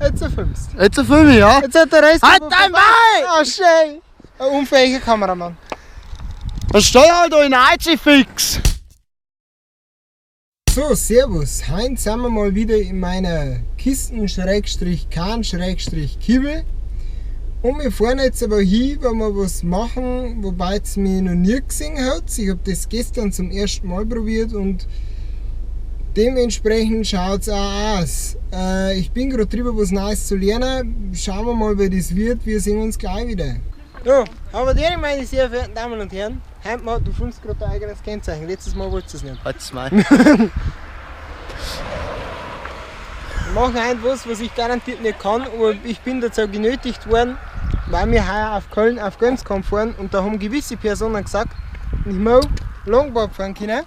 Jetzt filmst du. Jetzt film ich, ja? Jetzt hat der Rest... Halt dein Bein! Oh, schön! Ein unfähiger Kameramann. Dann steh halt da in eich fix! So, servus. Heute sind wir mal wieder in meiner Kisten-Kahn-Kiebel. Und wir fahren jetzt aber hin, weil wir was machen, wobei es mich noch nie gesehen hat. Ich habe das gestern zum ersten Mal probiert und dementsprechend schaut es auch aus. Ich bin gerade drüber, was Neues zu lernen. Schauen wir mal, wie das wird. Wir sehen uns gleich wieder. Ja, aber dir, meine sehr verehrten Damen und Herren, heute mal, du filmst gerade dein eigenes Kennzeichen. Letztes Mal wolltest du es nicht. Halt's mal. Wir machen heute was ich garantiert nicht kann, aber ich bin dazu genötigt worden, weil wir heuer auf Köln auf Gamescom fahren und da haben gewisse Personen gesagt, ich muss Longboard fahren können.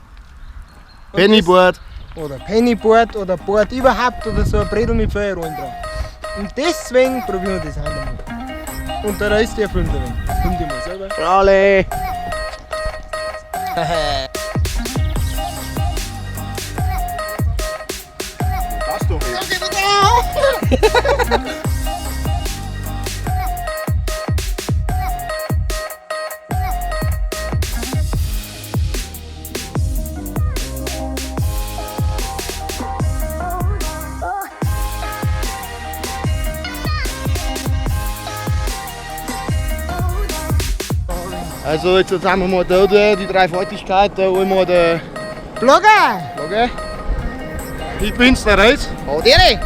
Pennyboard. Oder Pennyboard oder Board überhaupt oder so ein Bredel mit Feuerrollen dran. Und deswegen probieren wir das heute mal. Und der Rest der filmt ein. Film dich mal selber. Alle. Das doch nicht. Also jetzt sind wir mal da, die Dreifaltigkeit, da einmal der Blogger! Flagge. Ich bin's, der Reis. Oh, der!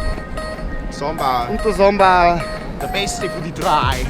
Samba, Und der Samba. der Beste von die drei.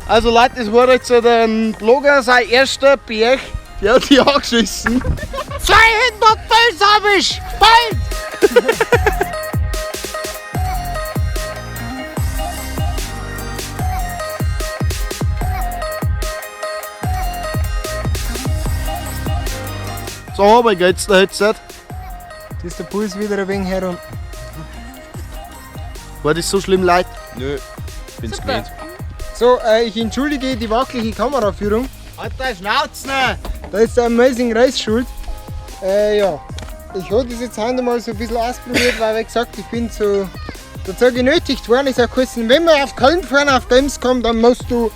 Also Leute, das war jetzt so der Blogger, sein erster Berg. Der hat die angeschissen. 200 Fels hab ich! Bald! So, aber geht's da jetzt nicht. Das ist der Puls wieder ein wenig herum. War das so schlimm, Leute? Nö, bin's gewöhnt. So, ich entschuldige die wackelige Kameraführung. Alter, Schnauze! Da ist der Amazing Race schuld. Ja, ich habe das jetzt heute mal so ein bisschen ausprobiert, weil wie gesagt, ich bin so dazu genötigt worden. Ich sage, wenn wir auf Köln fahren, auf Gamescom, dann musst du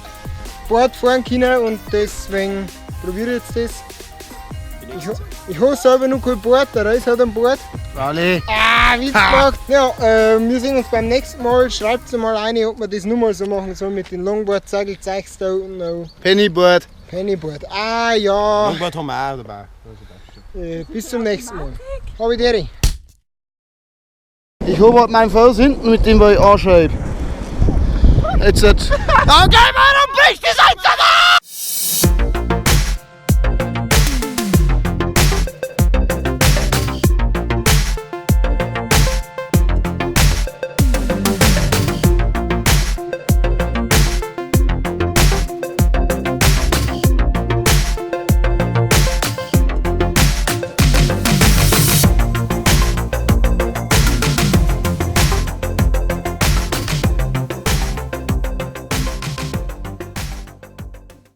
Board fahren können und deswegen probiere ich jetzt das. Ich habe selber noch kein Board, der Reis hat ein Board. Alle. Witz gemacht. Ja, wir sehen uns beim nächsten Mal. Schreibt mal rein, ob wir das nur mal so machen soll mit den Longboard, zeigt euch da und noch Pennyboard. Pennyboard. Ja. Longboard haben wir auch dabei. Bis zum nächsten Mal. Habe ich dir. Ich habe halt meinen Fuß hinten, mit dem ich anschreibe. Jetzt. Okay, Mann, dann bricht die Seite ab!